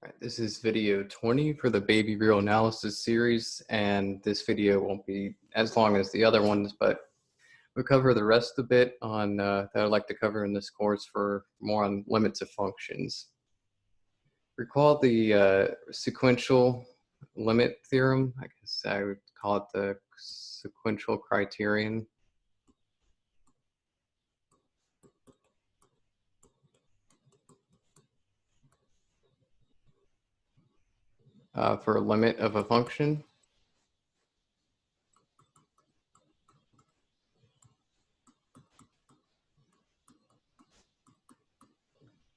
Alright, this is video 20 for the behavioral analysis series, and this video won't be as long as the other ones, but we'll cover the rest a bit on that I'd like to cover in this course for more on limits of functions. Recall the sequential limit theorem. I guess I would call it the sequential criterion. For a limit of a function.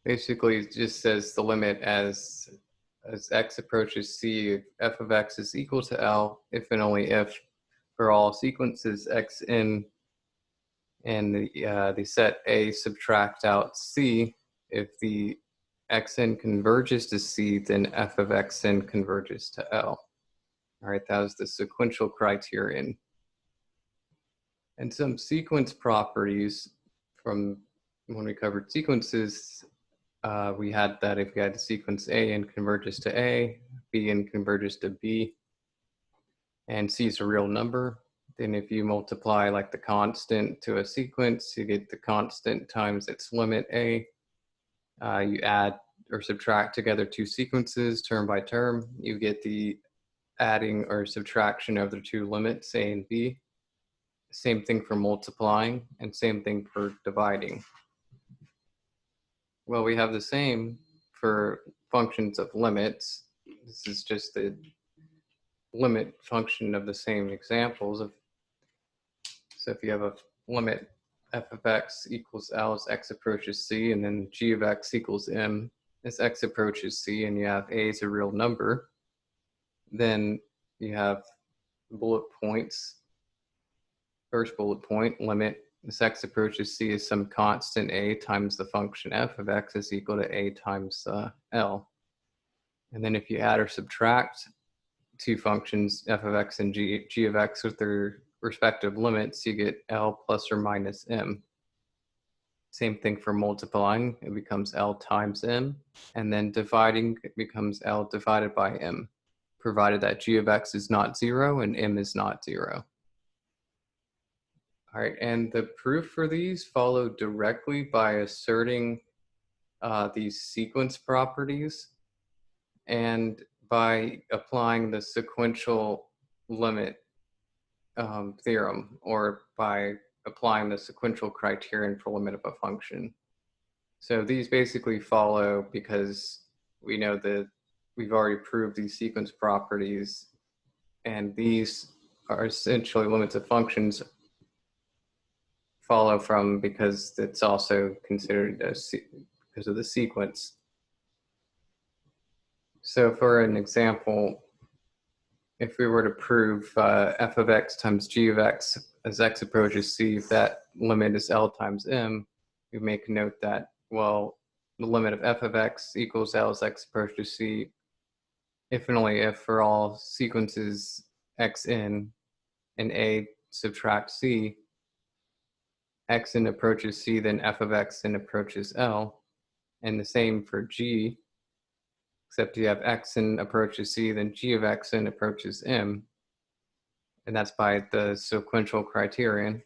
Basically, it just says the limit as x approaches c, f of x is equal to L if and only if for all sequences x in the set A subtract out c. If the xn converges to c, then f of xn converges to L. All right, that was the sequential criterion. And some sequence properties from when we covered sequences, we had that if we had the sequence A and converges to A, B and converges to B, and C is a real number, then if you multiply like the constant to a sequence, you get the constant times its limit A. You add or subtract together two sequences term by term, you get the adding or subtraction of the two limits A and B. Same thing for multiplying and same thing for dividing. Well, we have the same for functions of limits. This is just the limit function of the same examples. So if you have a limit f of x equals L as x approaches c, and then g of x equals m as x approaches c, and you have a as a real number, then you have bullet points. First bullet point, limit as x approaches c is some constant a times the function f of x is equal to a times L. And then if you add or subtract two functions, f of x and g of x, with their respective limits, you get L plus or minus m. Same thing for multiplying, it becomes L times m, and then dividing, it becomes L divided by m, provided that g of x is not 0 and m is not 0. All right, and the proof for these follow directly by asserting these sequence properties and by applying the sequential limit theorem, or by applying the sequential criterion for limit of a function. So these basically follow because we know that we've already proved these sequence properties, and these are essentially limits of functions follow from because it's also considered because of the sequence. So for an example, if we were to prove f of x times g of x as x approaches c, if that limit is L times m, we make a note that, well, the limit of f of x equals L as x approaches c if and only if for all sequences x in and a subtract c, x in approaches c, then f of x in approaches L. And the same for g, except you have x in approaches c, then g of x in approaches m. And that's by the sequential criterion.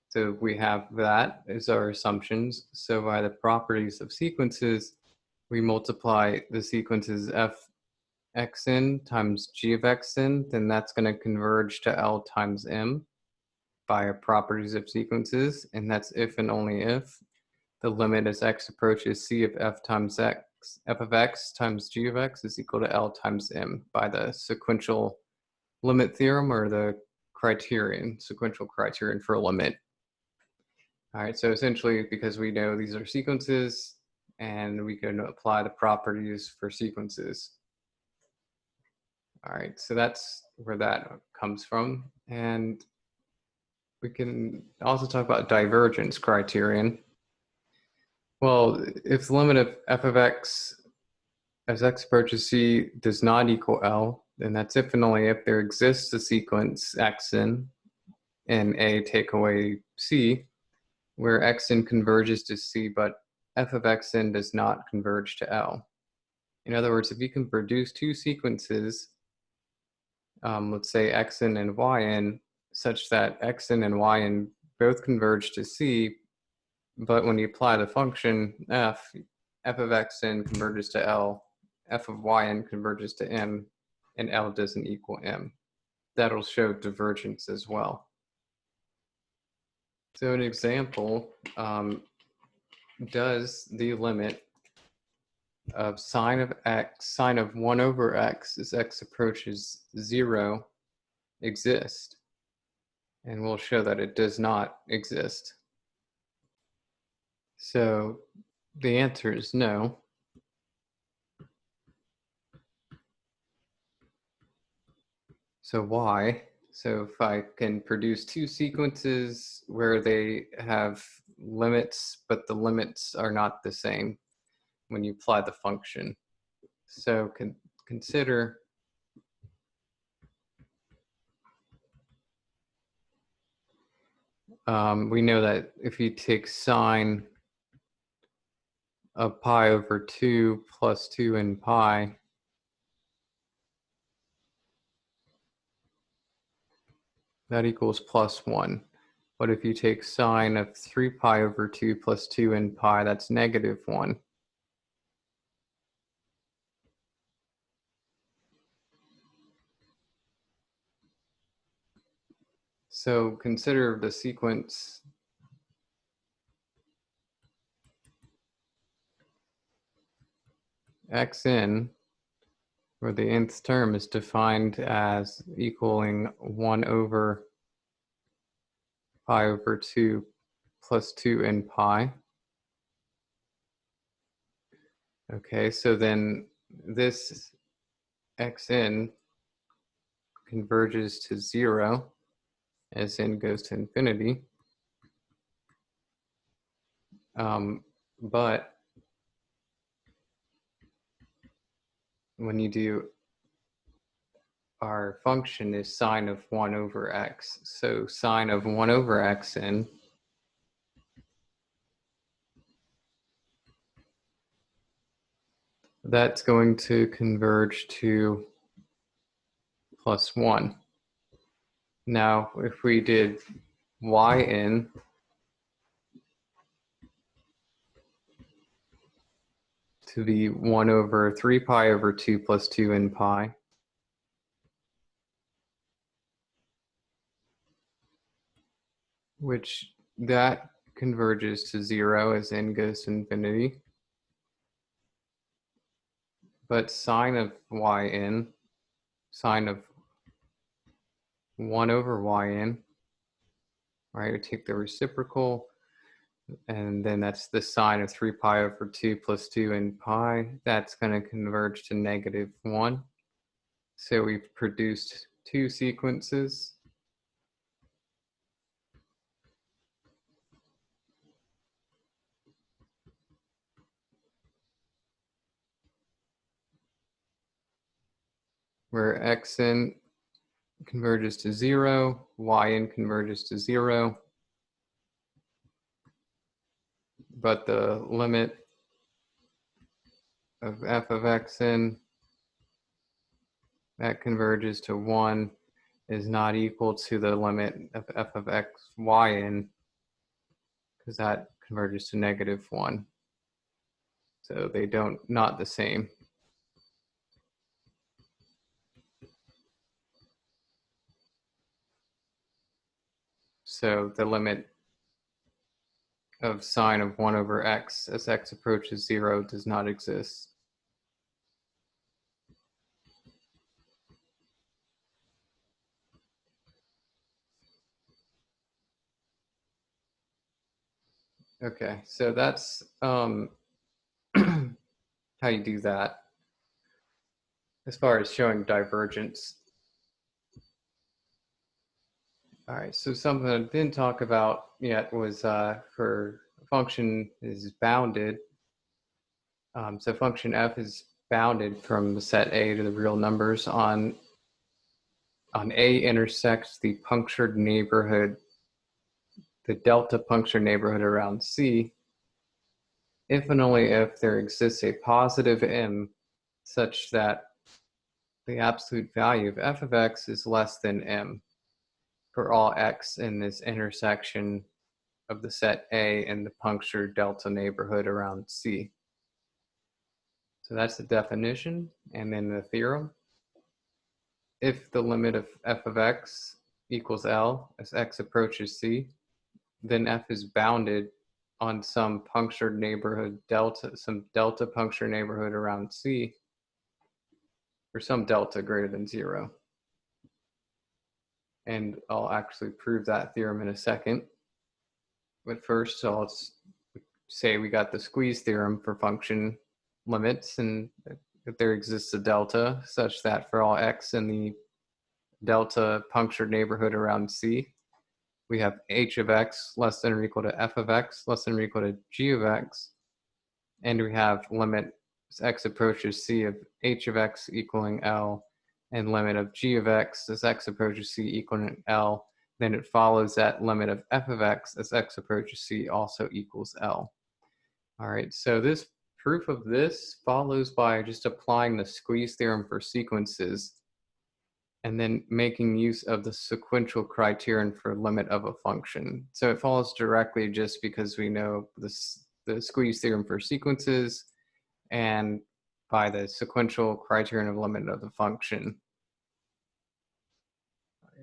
So we have that as our assumptions. So by the properties of sequences, we multiply the sequences f x in times g of x in, then that's going to converge to L times m by our properties of sequences, and that's if and only if the limit as x approaches c of f times x, f of x times g of x is equal to L times m by the sequential limit theorem, or the criterion, sequential criterion for a limit. All right, so essentially because we know these are sequences and we can apply the properties for sequences. All right, so that's where that comes from. And we can also talk about divergence criterion. Well, if the limit of f of x as x approaches c does not equal L, then that's if and only if there exists a sequence x in and a take away c, where x in converges to c, but f of x in does not converge to L. In other words, if you can produce two sequences, let's say xn and yn, such that xn and yn both converge to C, but when you apply the function f of xn converges to L, f of yn converges to M, and L doesn't equal M. That'll show divergence as well. So an example, does the limit of sine of x, sine of 1 over x as x approaches 0 exist? And we'll show that it does not exist. So the answer is no. So why? So if I can produce two sequences where they have limits, but the limits are not the same when you apply the function. So consider we know that if you take sine of pi over 2 plus 2 in pi, that equals plus 1. But if you take sine of 3 pi over 2 plus 2 in pi, that's negative 1. So consider the sequence xn, where the nth term is defined as equaling 1 over pi over 2 plus 2 in pi. Okay, so then this xn converges to 0 as n goes to infinity. But when you do, our function is sine of 1 over x. So sine of 1 over xn that's going to converge to plus 1. Now, if we did yn to be 1 over 3 pi over 2 plus 2 in pi, which that converges to 0 as n goes to infinity. But sine of yn, sine of 1 over yn, right? We take the reciprocal, and then that's the sine of 3 pi over 2 plus 2 in pi. That's going to converge to negative 1. So we've produced two sequences. Where xn converges to 0, yn converges to 0, but the limit of f of xn that converges to 1 is not equal to the limit of f of x yn, because that converges to negative 1. So they not the same. So the limit of sine of 1 over x as x approaches 0 does not exist. Okay, so that's how you do that. As far as showing divergence. All right, so something I didn't talk about yet was for a function is bounded. So function f is bounded from the set A to the real numbers on A intersects the punctured neighborhood, the delta punctured neighborhood around C, if and only if there exists a positive M such that the absolute value of f of x is less than m for all x in this intersection of the set A and the punctured delta neighborhood around C. So that's the definition. And then the theorem. If the limit of f of x equals L as x approaches C, then f is bounded on some punctured neighborhood delta, some delta punctured neighborhood around C, or some delta greater than 0. And I'll actually prove that theorem in a second. But first, I'll say we got the squeeze theorem for function limits, and that there exists a delta such that for all x in the delta punctured neighborhood around C, we have h of x less than or equal to f of x less than or equal to g of x, and we have limit as x approaches C of h of x equaling L, and limit of g of x as x approaches C equaling L. Then it follows that limit of f of x as x approaches C also equals L. All right, so this proof of this follows by just applying the squeeze theorem for sequences and then making use of the sequential criterion for limit of a function. So it follows directly just because we know the squeeze theorem for sequences and by the sequential criterion of limit of the function.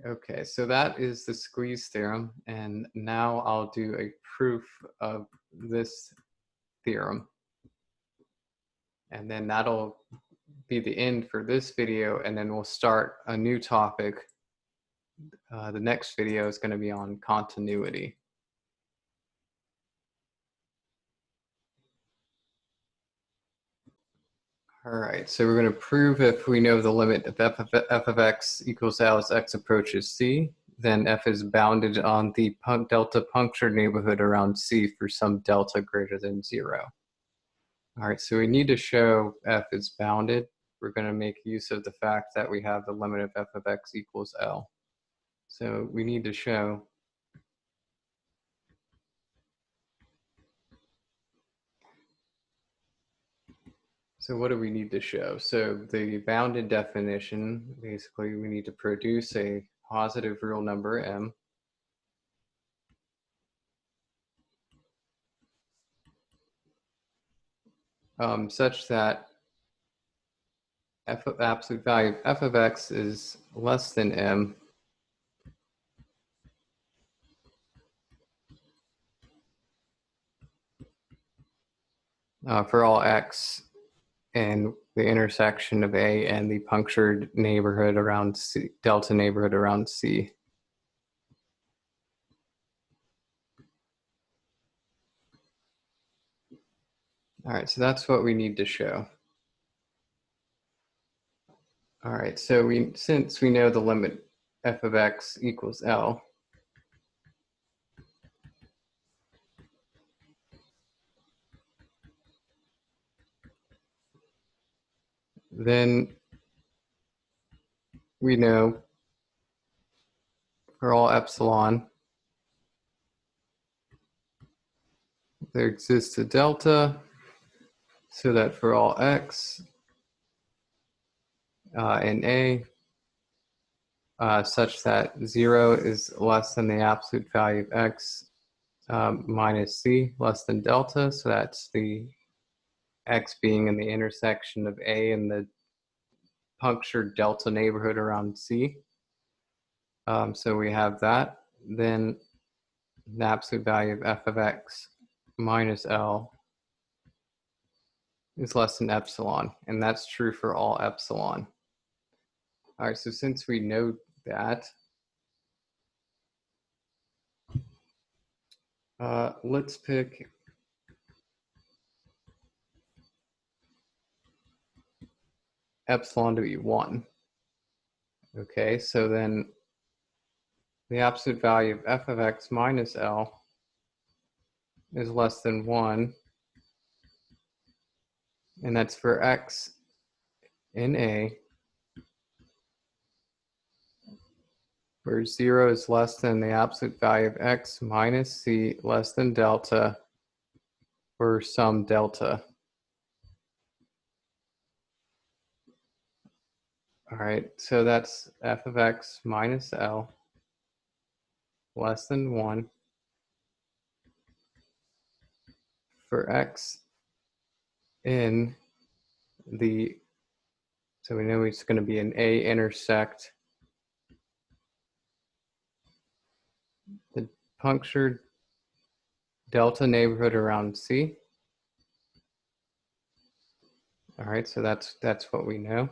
Okay, so that is the squeeze theorem, and now I'll do a proof of this theorem. And then that'll be the end for this video, and then we'll start a new topic. The next video is going to be on continuity. All right, so we're going to prove if we know the limit of f of x equals L as x approaches C, then f is bounded on the delta punctured neighborhood around C for some delta greater than 0. All right, so we need to show f is bounded. We're going to make use of the fact that we have the limit of f of x equals L. So we need to show so what do we need to show? So the bounded definition, basically we need to produce a positive real number m such that absolute value of f of x is less than m for all x and the intersection of A and the punctured neighborhood around C, delta neighborhood around C. All right, so that's what we need to show. All right, so since we know the limit f of x equals L, then we know for all epsilon, there exists a delta, so that for all x in A, such that 0 is less than the absolute value of x minus C less than delta, so that's the x being in the intersection of A and the punctured delta neighborhood around C. So we have that. Then the absolute value of f of x minus L is less than epsilon, and that's true for all epsilon. All right, so since we know that, let's pick epsilon to be 1. Okay, so then the absolute value of f of x minus L is less than 1, and that's for x in A, where 0 is less than the absolute value of x minus C less than delta for some delta. All right, so that's f of x minus L less than 1 for x in the, so we know it's going to be an A intersect the punctured delta neighborhood around C. All right, so that's what we know.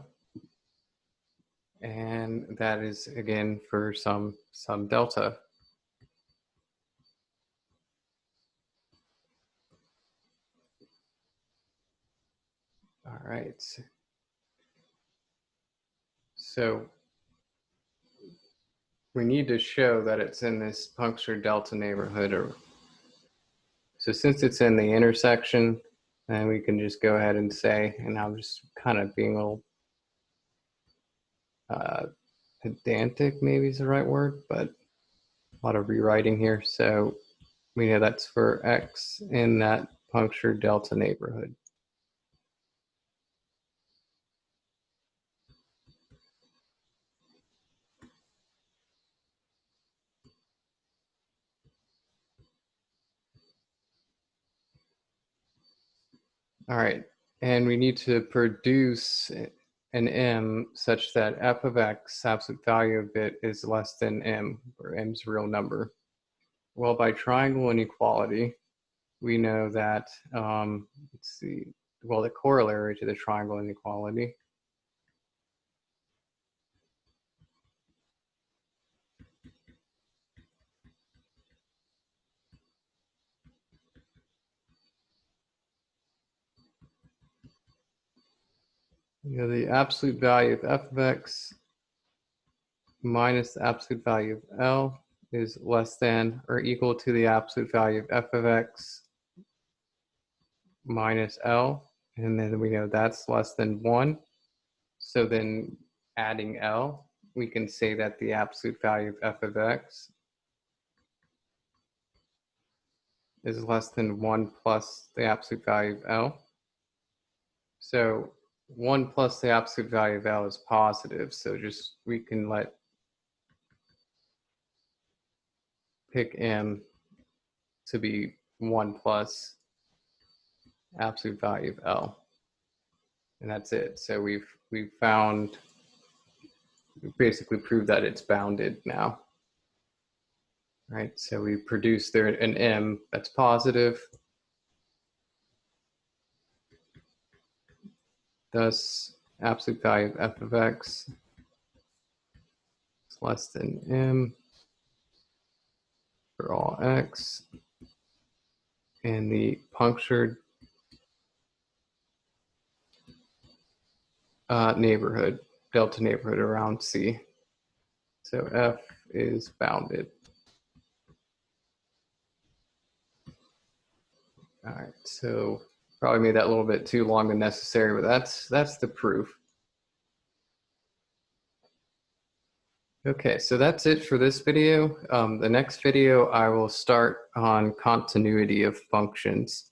And that is, again, for some delta. All right. So we need to show that it's in this punctured delta neighborhood. So since it's in the intersection, then we can just go ahead and say, and I'm just kind of being a little pedantic, maybe is the right word, but a lot of rewriting here. So we know that's for x in that punctured delta neighborhood. All right, and we need to produce an m such that f of x, absolute value of it, is less than m, where m's a real number. Well, by triangle inequality, we know that, let's see, well, the corollary to the triangle inequality the absolute value of f of x minus the absolute value of L is less than or equal to the absolute value of f of x minus L. And then we know that's less than 1. So then adding L, we can say that the absolute value of f of x is less than 1 plus the absolute value of L. So 1 plus the absolute value of L is positive. So just we can pick M to be 1 plus absolute value of L. And that's it. So we've basically proved that it's bounded now. Right? So we produce there an M that's positive. Thus, absolute value of f of x is less than m for all x. And the punctured neighborhood, delta neighborhood around C. So F is bounded. All right, so probably made that a little bit too long and necessary, but that's the proof. Okay, so that's it for this video. The next video, I will start on continuity of functions.